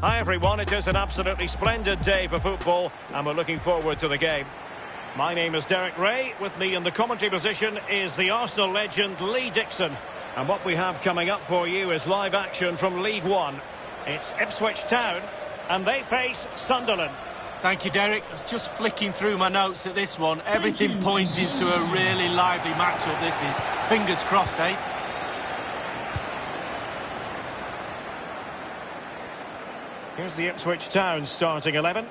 Hi everyone, it is an absolutely splendid day for football and we're looking forward to the game. My name is Derek Ray. With me in the commentary position is the Arsenal legend Lee Dixon. And what we have coming up for you is live action from League One. It's Ipswich Town and they face Sunderland. Thank you, Derek. I was just flicking through my notes at this one. Everything points into a really lively matchup, this is. Fingers crossed, eh? Here's the Ipswich Town starting 11.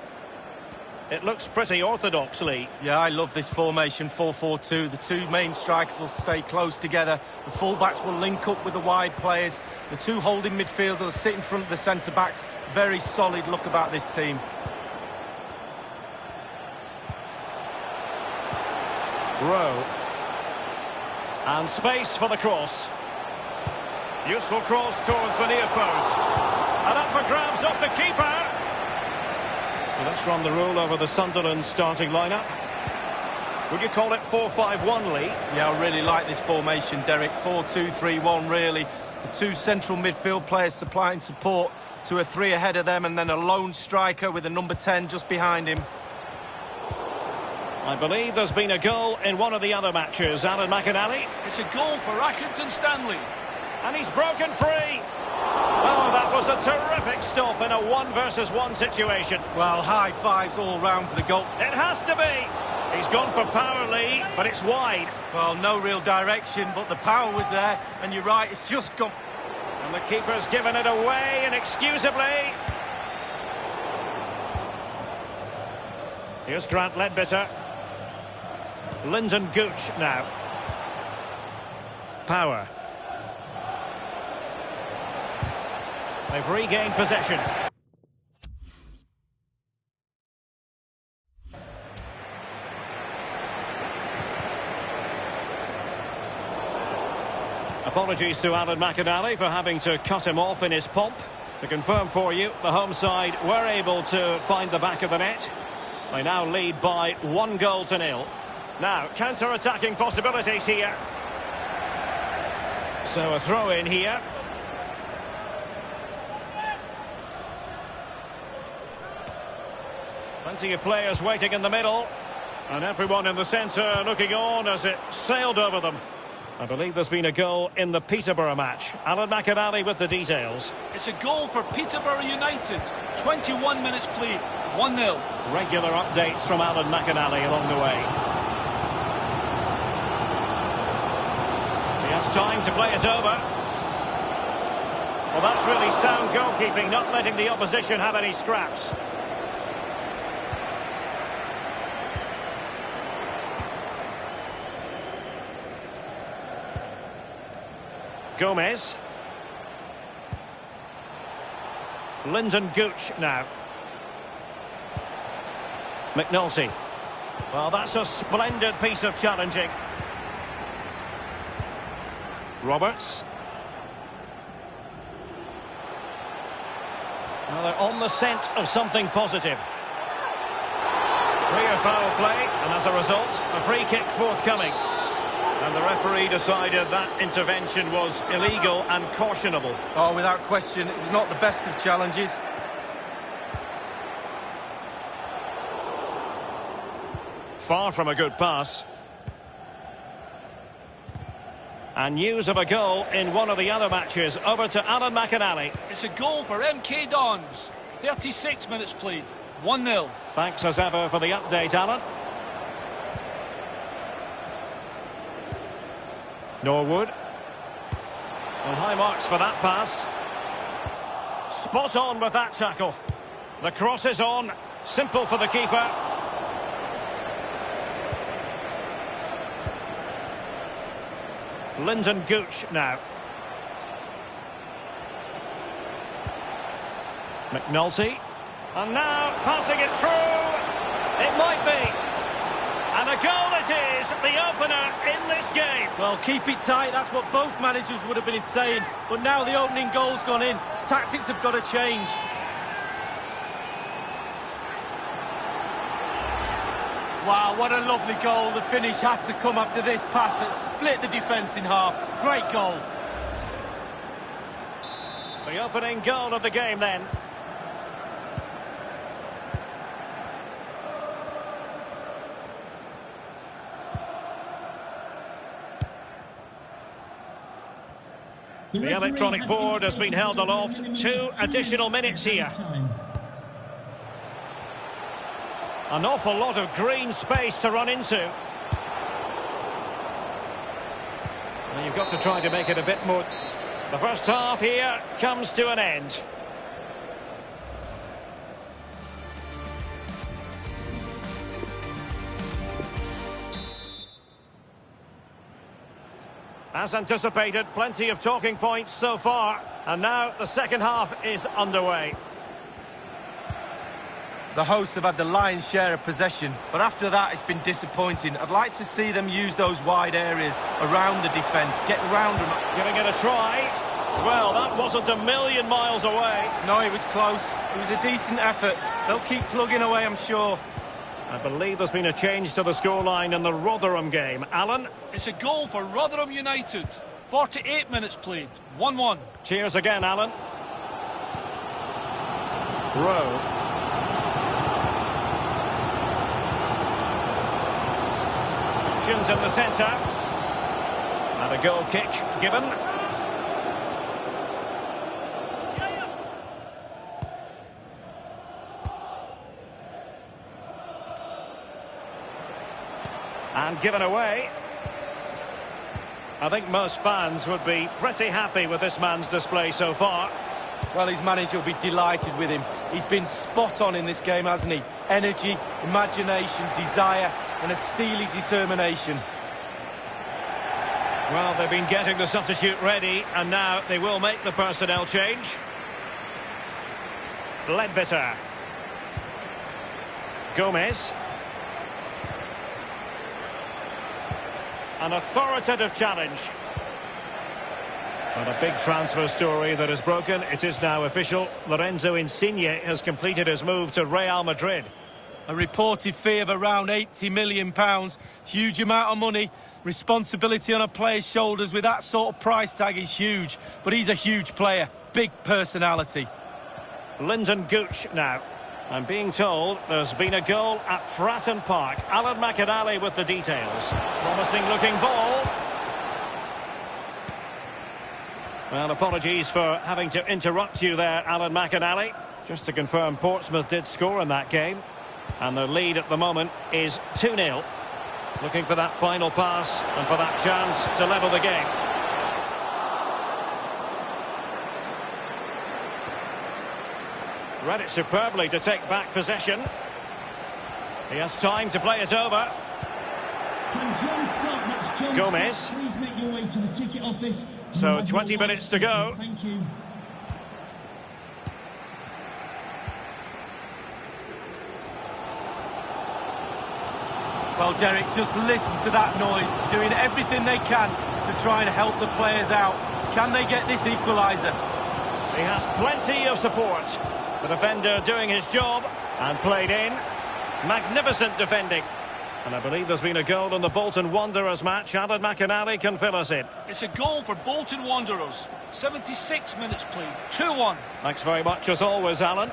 It looks pretty orthodox, Lee. Yeah, I love this formation, 4-4-2. The two main strikers will stay close together. The full-backs will link up with the wide players. The two holding midfielders will sit in front of the centre-backs. Very solid look about this team. Rowe. And space for the cross. Useful cross towards the near post. And up for grabs off the keeper. Well, let's run the rule over the Sunderland starting lineup. Would you call it 4-5-1, Lee? Yeah, I really like this formation, Derek. 4-2-3-1, really. The two central midfield players supplying support to a three ahead of them, and then a lone striker with a number 10 just behind him. I believe there's been a goal in one of the other matches. Alan McInally. It's a goal for Accrington Stanley. And he's broken free. Oh, that was a terrific stop in a 1-versus-1 situation. Well, high fives all round for the goal. It has to be. He's gone for power, Lee, but it's wide. Well, no real direction, but the power was there. And you're right, it's just gone. And the keeper's given it away inexcusably. Here's Grant Ledbetter. Lyndon Gooch now. Power. They've regained possession. Apologies to Alan McInally for having to cut him off in his pomp. To confirm for you, the home side were able to find the back of the net. They now lead by 1-0. Now, counter-attacking possibilities here. So a throw in here. Plenty of players waiting in the middle. And everyone in the centre looking on as it sailed over them. I believe there's been a goal in the Peterborough match. Alan McInally with the details. It's a goal for Peterborough United. 21 minutes played, 1-0. Regular updates from Alan McInally along the way. He has time to play it over. Well, that's really sound goalkeeping, not letting the opposition have any scraps. Gomez. Lyndon Gooch now. McNulty. Well, that's a splendid piece of challenging. Roberts. Well, they're on the scent of something positive. Clear foul play, and as a result, a free kick forthcoming. And the referee decided that intervention was illegal and cautionable. Oh, without question, it was not the best of challenges. Far from a good pass. And news of a goal in one of the other matches. Over to Alan McInally. It's a goal for MK Dons. 36 minutes played, 1-0. Thanks as ever for the update, Alan. Norwood. Well, high marks for that pass. Spot on with that tackle. The cross is on. Simple for the keeper. Lyndon Gooch now. McNulty. And now passing it through. It might be. And a goal it is, the opener in this game. Well, keep it tight, that's what both managers would have been saying. But now the opening goal's gone in. Tactics have got to change. Wow, what a lovely goal. The finish had to come after this pass that split the defence in half. Great goal. The opening goal of the game then. The electronic board has been held aloft. 2 additional minutes here. An awful lot of green space to run into. And you've got to try to make it a bit more... The first half here comes to an end. As anticipated, plenty of talking points so far. And now the second half is underway. The hosts have had the lion's share of possession, but after that it's been disappointing. I'd like to see them use those wide areas around the defence, get around them. Giving it a try. Well, that wasn't a million miles away. No, it was close. It was a decent effort. They'll keep plugging away, I'm sure. I believe there's been a change to the scoreline in the Rotherham game. Alan? It's a goal for Rotherham United. 48 minutes played. 1-1. Cheers again, Alan. Rowe. Options in the centre. And a goal kick given. And given away. I think most fans would be pretty happy with this man's display so far. Well, his manager will be delighted with him. He's been spot on in this game, hasn't he? Energy, imagination, desire, and a steely determination. Well, they've been getting the substitute ready, and now they will make the personnel change. Ledbetter. Gomez. An authoritative challenge. But a big transfer story that is broken. It is now official. Lorenzo Insigne has completed his move to Real Madrid. A reported fee of around £80 million. Huge amount of money. Responsibility on a player's shoulders with that sort of price tag is huge. But he's a huge player. Big personality. Lyndon Gooch now. I'm being told there's been a goal at Fratton Park. Alan McAnally with the details. Promising looking ball. Well, apologies for having to interrupt you there, Alan McAnally. Just to confirm, Portsmouth did score in that game. And the lead at the moment is 2-0. Looking for that final pass and for that chance to level the game. Read it superbly to take back possession. He has time to play it over. Gomez. Please make your way to the ticket office. So 20 minutes to go. Thank you. Well, Derek, just listen to that noise. Doing everything they can to try and help the players out. Can they get this equaliser? He has plenty of support. The defender doing his job and played in. Magnificent defending. And I believe there's been a goal in the Bolton Wanderers match. Alan McAnally can fill us in. It's a goal for Bolton Wanderers. 76 minutes played. 2-1. Thanks very much as always, Alan.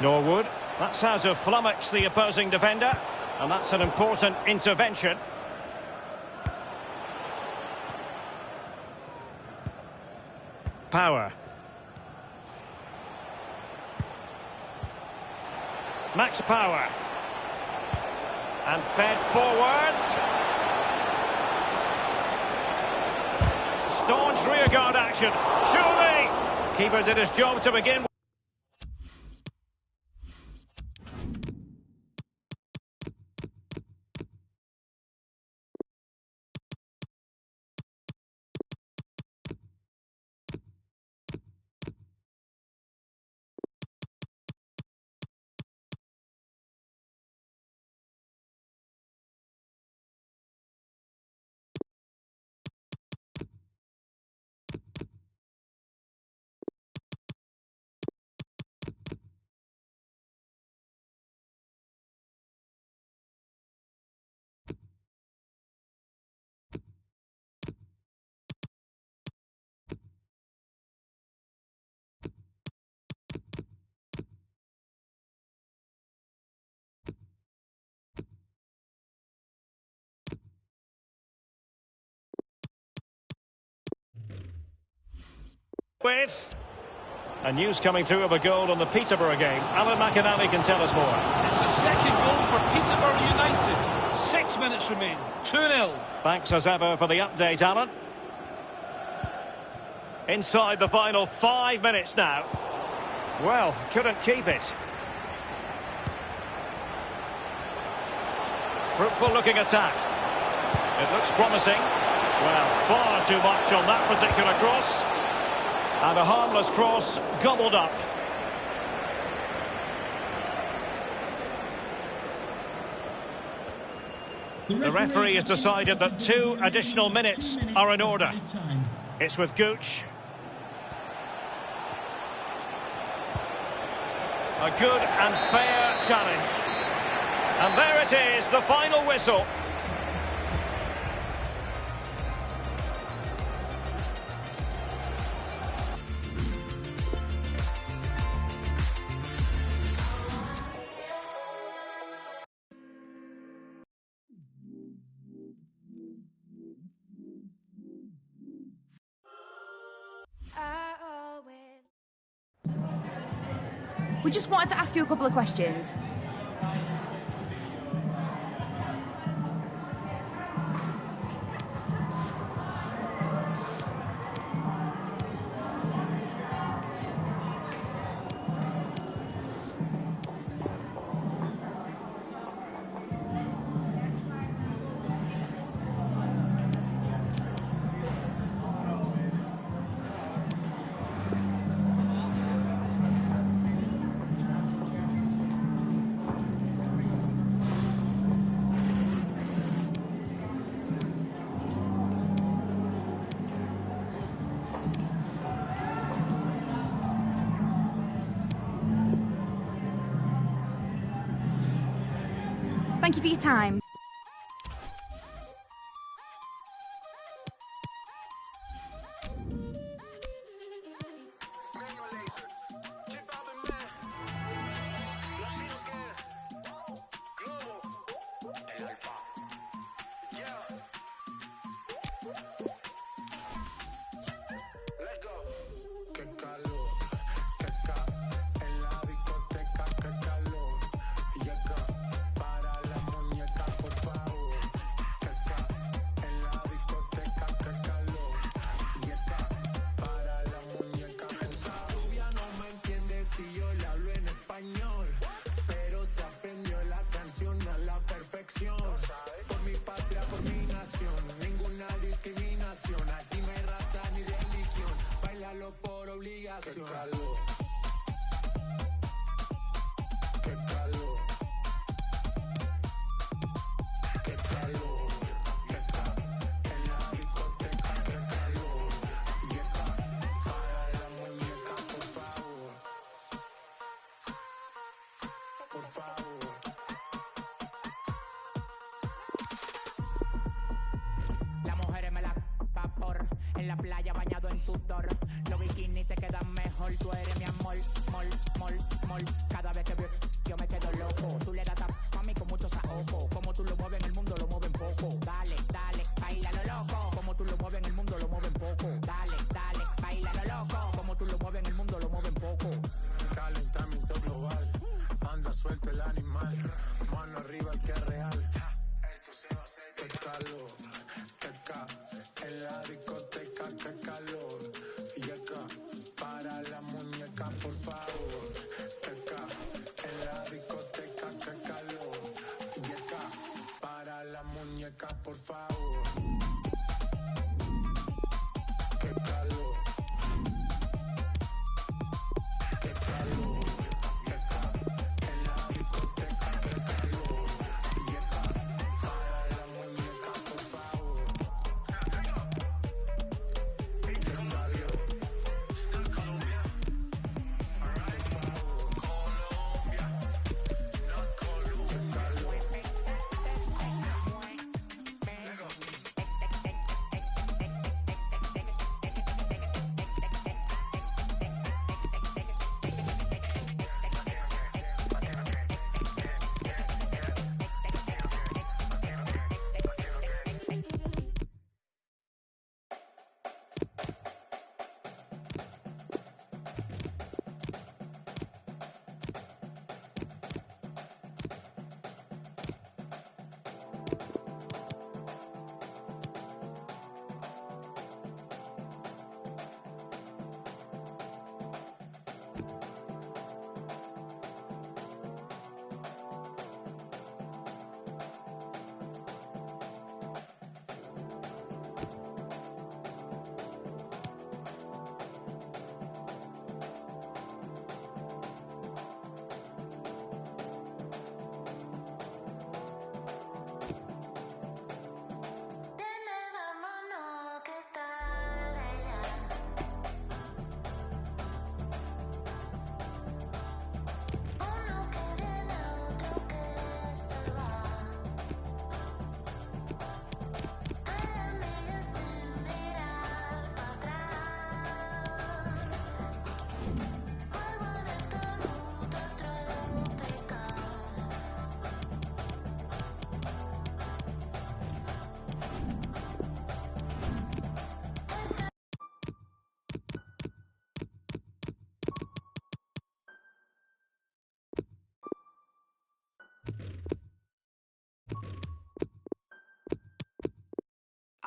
Norwood. That's how to flummox the opposing defender. And that's an important intervention. Power. Max Power. And fed forwards. Staunch rearguard action. Surely. Keeper did his job to begin with. With a news coming through of a goal on the Peterborough game. Alan McInally can tell us more. It's the second goal for Peterborough United. 6 minutes remain. 2-0. Thanks as ever for the update, Alan. Inside the final 5 minutes now. Well, couldn't keep it. Fruitful looking attack. It looks promising. Well, far too much on that particular cross. And a harmless cross gobbled up. The referee has decided that 2 additional minutes are in order. It's with Gooch. A good and fair challenge. And there it is, the final whistle. We just wanted to ask you a couple of questions. Thank you for your time. Por mi patria, por mi nación, ninguna discriminación. Aquí no hay raza ni religión, bailalo por obligación. Qué calor, qué calor, qué calor, en la discoteca, qué calor. Yeca, para la muñeca, por favor, por favor. En la playa bañado en sudor, los bikinis te quedan mejor. Tú eres mi amor, mol. Cada vez que veo yo me quedo loco. Tú le das a mí con muchos ojos. Como tú lo mueves en el mundo lo mueven poco. Dale, baila lo loco. Como tú lo mueves en el mundo lo mueven poco. Dale, baila lo loco. Como tú lo mueves en el mundo lo mueven poco. Calentamiento global, anda suelto el animal. Mano arriba el que es real. Esto se va a hacer. Qué calor, en la discoteca, qué calor. Y acá, para la muñeca, por favor. Que acá, en la discoteca, qué calor. Y acá, para la muñeca, por favor. Qué calor. Qué calor. Y acá, en la discoteca, qué calor. Y acá, para la muñeca, por favor.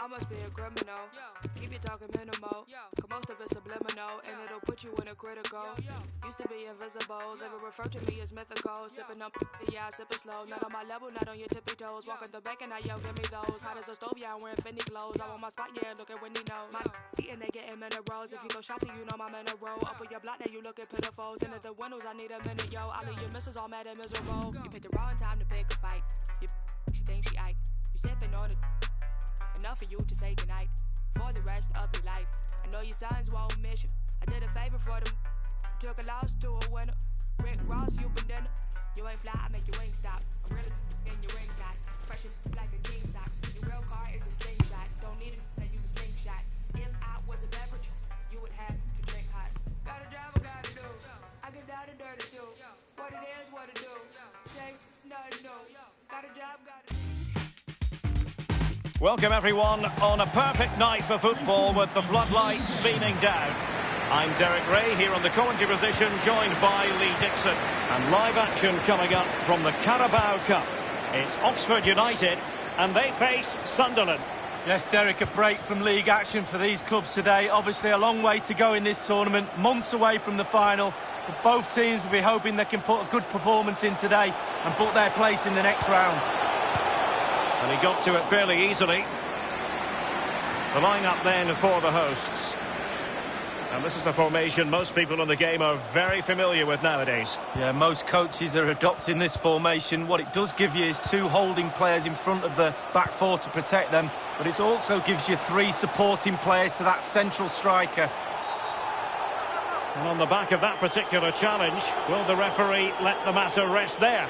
I must be a criminal. Keep it talking minimal. Cause most of it's subliminal, and it'll put you in a critical. Used to be invisible, they would refer to me as mythical. Sipping up, yeah, I sip it slow. Not on my level, not on your tippy toes. Walking the bank and now, yo, give me those. Hot as a stove, yeah, I'm wearing Fendi clothes. I want my spot, yeah, look at Wendy knows. My eating, they getting minerals. If you go shotty, you know I'm in a row. Up on your block, now you looking pitiful. Tinted the windows, I need a minute, yo. I leave your missus all mad and miserable. You picked the wrong time to pick a fight. She thinks she Ike. You sipping on it. Enough for you to say goodnight for the rest of your life. I know your sons won't miss you. I did a favor for them. Took a loss to a winner. Rick Ross, you been dinner. You ain't fly, I make your wings stop. I'm real as in your ring got. Fresh as like a king socks. Your real car is a slingshot. Don't need it, I use a slingshot. If I was a beverage, you would have to drink hot. Gotta drive, I gotta do. I get down and dirty too. What it is, what it do. Say nothing new. Got a job, got it. Welcome everyone on a perfect night for football with the floodlights beaming down. I'm Derek Ray here on the commentary position, joined by Lee Dixon. And live action coming up from the Carabao Cup. It's Oxford United and they face Sunderland. Yes, Derek, a break from league action for these clubs today. Obviously a long way to go in this tournament, months away from the final. But both teams will be hoping they can put a good performance in today and put their place in the next round. And he got to it fairly easily. The line-up then for the hosts. And this is a formation most people in the game are very familiar with nowadays. Yeah, most coaches are adopting this formation. What it does give you is two holding players in front of the back four to protect them. But it also gives you three supporting players to that central striker. And on the back of that particular challenge, will the referee let the matter rest there?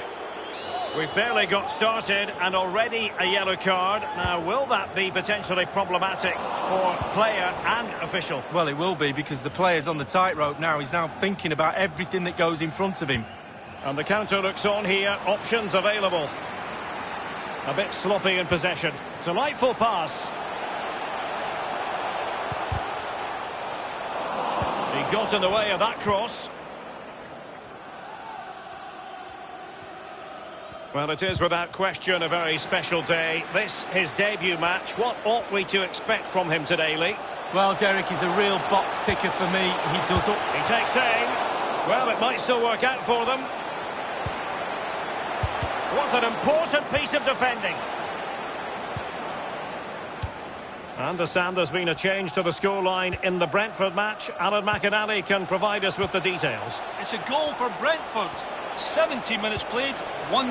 We've barely got started and already a yellow card. Now, will that be potentially problematic for player and official? Well, it will be because the player's on the tightrope now. He's now thinking about everything that goes in front of him. And the counter looks on here. Options available. A bit sloppy in possession. Delightful pass. He got in the way of that cross. Well, it is without question a very special day. This, his debut match. What ought we to expect from him today, Lee? Well, Derek, he's a real box ticker for me. He does up. He takes aim. Well, it might still work out for them. Was an important piece of defending. I understand there's been a change to the scoreline in the Brentford match. Alan McInally can provide us with the details. It's a goal for Brentford. 70 minutes played, 1-0.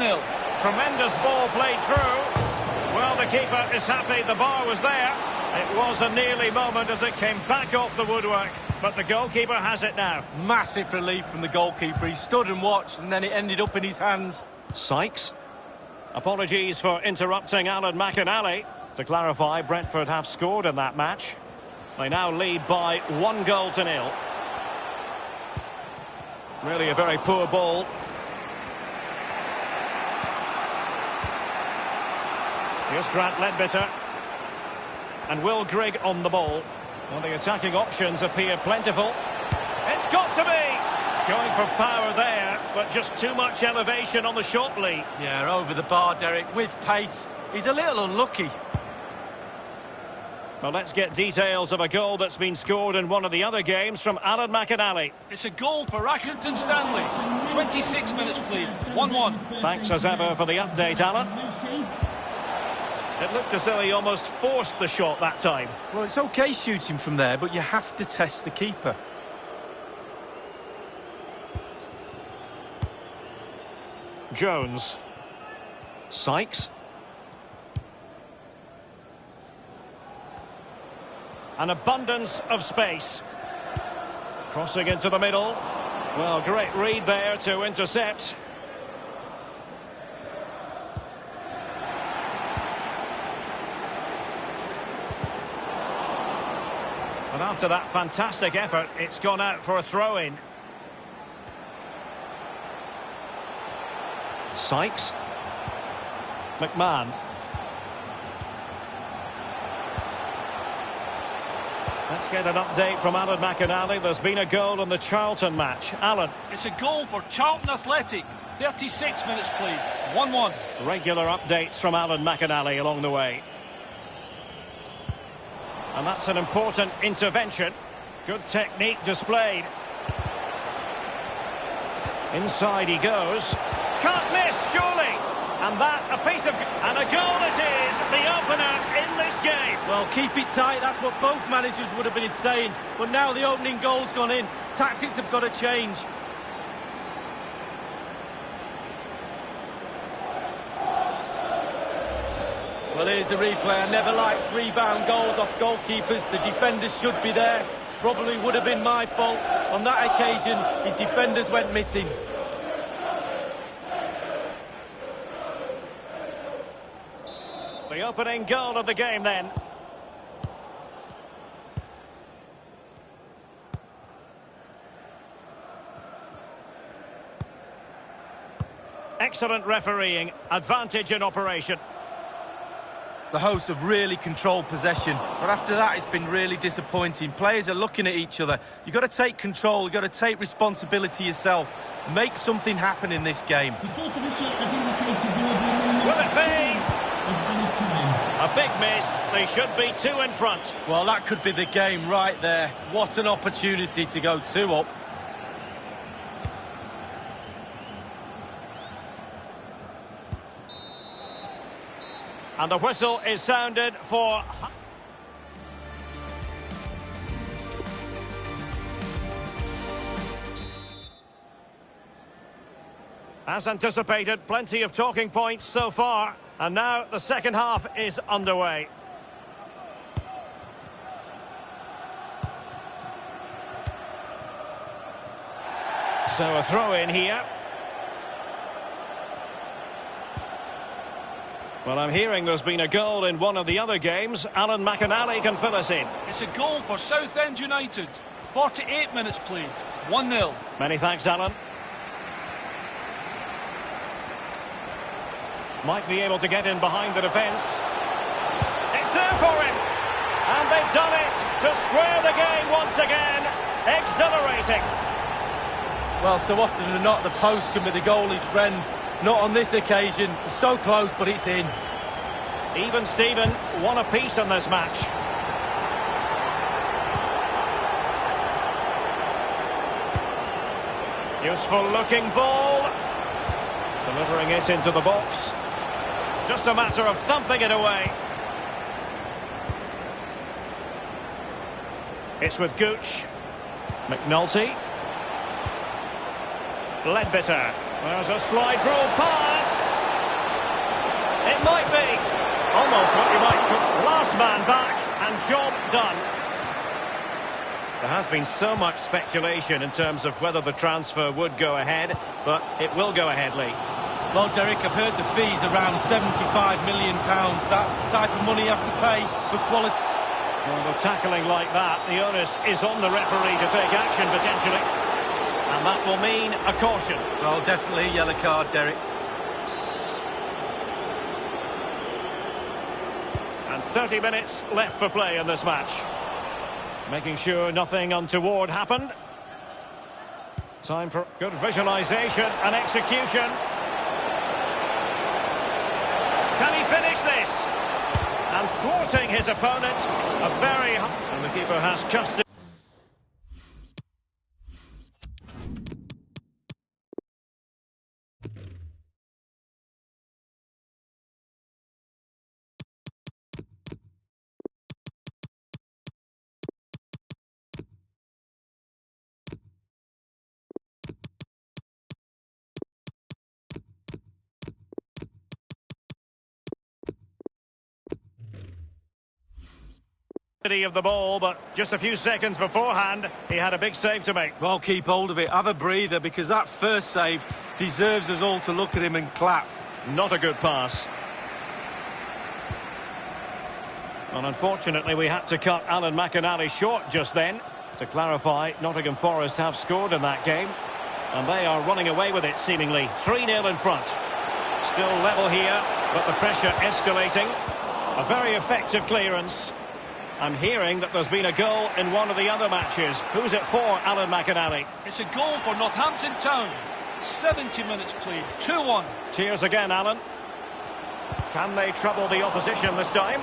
Tremendous ball played through. Well, the keeper is happy the bar was there. It was a nearly moment as it came back off the woodwork, but the goalkeeper has it now. Massive relief from the goalkeeper. He stood and watched, and then it ended up in his hands. Sykes. Apologies for interrupting Alan McInally. To clarify, Brentford have scored in that match. They now lead by 1-0. Really a very poor ball. Here's Grant Ledbetter. And Will Grigg on the ball. Well, the attacking options appear plentiful. It's got to be! Going for power there, but just too much elevation on the shot, Lee. Yeah, over the bar, Derek, with pace. He's a little unlucky. Well, let's get details of a goal that's been scored in one of the other games from Alan McInally. It's a goal for Accrington Stanley. 26 minutes played, 1-1. Thanks as ever for the update, Alan. It looked as though he almost forced the shot that time. Well, it's okay shooting from there, but you have to test the keeper. Jones. Sykes. An abundance of space. Crossing into the middle. Well, great read there to intercept. And after that fantastic effort, it's gone out for a throw-in. Sykes. McMahon. Let's get an update from Alan McInally. There's been a goal in the Charlton match. Alan. It's a goal for Charlton Athletic. 36 minutes played, 1-1. Regular updates from Alan McInally along the way. And that's an important intervention. Good technique displayed. Inside he goes. Can't miss, surely. And that, a piece of... And a goal it is, the opener in this game. Well, keep it tight, that's what both managers would have been saying. But now the opening goal's gone in. Tactics have got to change. Well, here's a replay. I never liked rebound goals off goalkeepers. The defenders should be there. Probably would have been my fault. On that occasion, his defenders went missing. The opening goal of the game then. Excellent refereeing, advantage in operation. The hosts have really controlled possession, but after that it's been really disappointing. Players are looking at each other. You've got to take control, you've got to take responsibility yourself. Make something happen in this game. The fourth official has indicated there will be no Will it be? of any time. A big miss, they should be 2 in front. Well, that could be the game right there. What an opportunity to go 2 up. And the whistle is sounded for... As anticipated, plenty of talking points so far. And now the second half is underway. So a throw in here. Well, I'm hearing there's been a goal in one of the other games. Alan McInally can fill us in. It's a goal for Southend United. 48 minutes played. 1-0. Many thanks, Alan. Might be able to get in behind the defence. It's there for him. And they've done it to square the game once again. Exhilarating. Well, so often than not, the post can be the goalie's friend. Not on this occasion. So close, but it's in. Even Steven, one apiece in this match. Useful looking ball. Delivering it into the box. Just a matter of thumping it away. It's with Gooch. McNulty. Ledbetter. There's a slide rule pass. It might be. Almost what you might call last man back and job done. There has been so much speculation in terms of whether the transfer would go ahead, but it will go ahead, Lee. Well, Derek, I've heard the fee's around £75 million. That's the type of money you have to pay for quality. Well, with tackling like that, the onus is on the referee to take action, potentially. And that will mean a caution. Well, definitely a yellow card, Derek. And 30 minutes left for play in this match. Making sure nothing untoward happened. Time for good visualisation and execution. Can he finish this? And thwarting his opponent. And the keeper has custody. Of the ball, but just a few seconds beforehand he had a big save to make. Well, keep hold of it, have a breather, because that first save deserves us all to look at him and clap. Not a good pass. Well, unfortunately we had to cut Alan McInally short just then. To clarify, Nottingham Forest have scored in that game and they are running away with it seemingly. 3-0 in front. Still level here, but the pressure escalating. A very effective clearance. I'm hearing that there's been a goal in one of the other matches. Who's it for, Alan McInally? It's a goal for Northampton Town. 70 minutes played. 2-1. Cheers again, Alan. Can they trouble the opposition this time?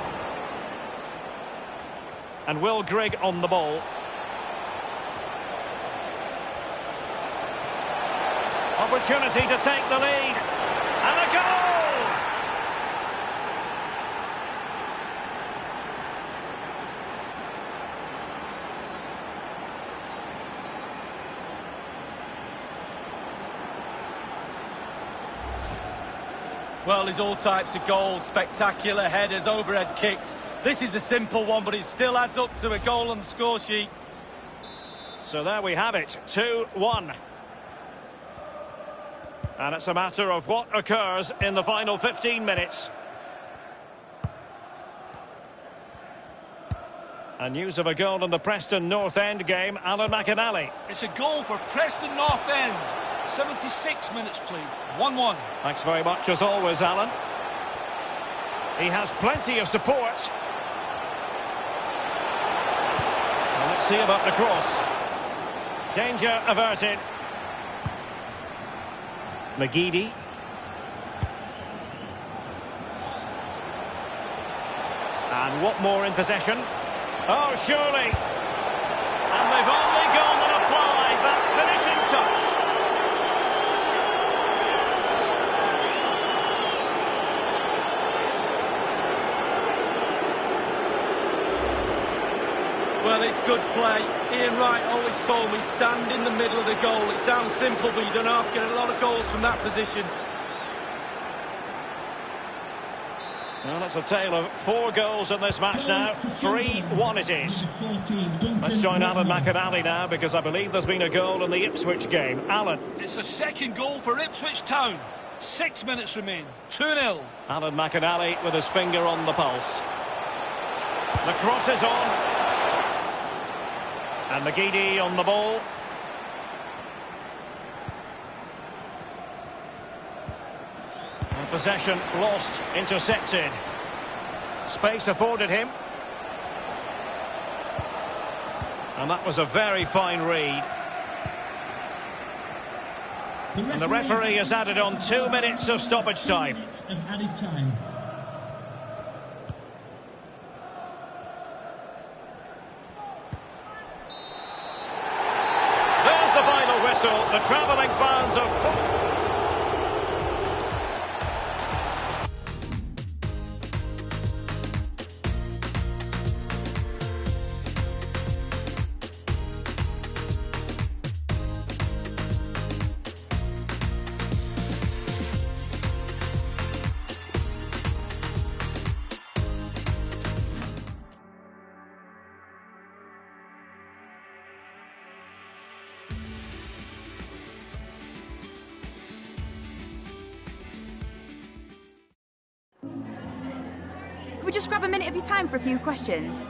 And Will Grigg on the ball. Opportunity to take the lead. And a goal! Well, there's all types of goals, spectacular headers, overhead kicks. This is a simple one, but it still adds up to a goal on the score sheet. So there we have it, 2-1. And it's a matter of what occurs in the final 15 minutes. And news of a goal in the Preston North End game, Alan McInally. It's a goal for Preston North End. 76 minutes played, 1-1. Thanks very much as always, Alan. He has plenty of support. Well, let's see about the cross. Danger averted. McGeady. And what more in possession? Oh, surely. And they've only gone and applied that finishing touch. Well, it's good play. Ian Wright always told me, stand in the middle of the goal. It sounds simple, but you don't have to get a lot of goals from that position. Well, it's a tale of 4 goals in this match now. 3-1 it is. Let's join Alan McInally now, because I believe there's been a goal in the Ipswich game. Alan. It's a second goal for Ipswich Town. 6 minutes remain. 2-0. Alan McInally with his finger on the pulse. The cross is on. And McGeady on the ball. And possession lost, intercepted. Space afforded him. And that was a very fine read. And the referee has added on 2 minutes of stoppage time. The travelling fans of... Can we just grab a minute of your time for a few questions?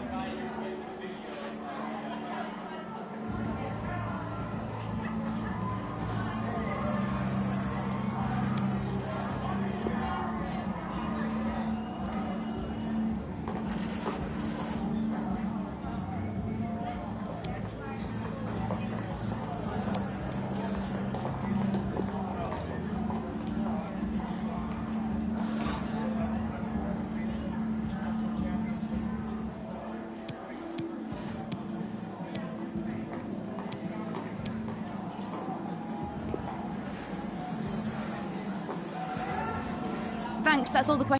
Thanks, that's all the questions.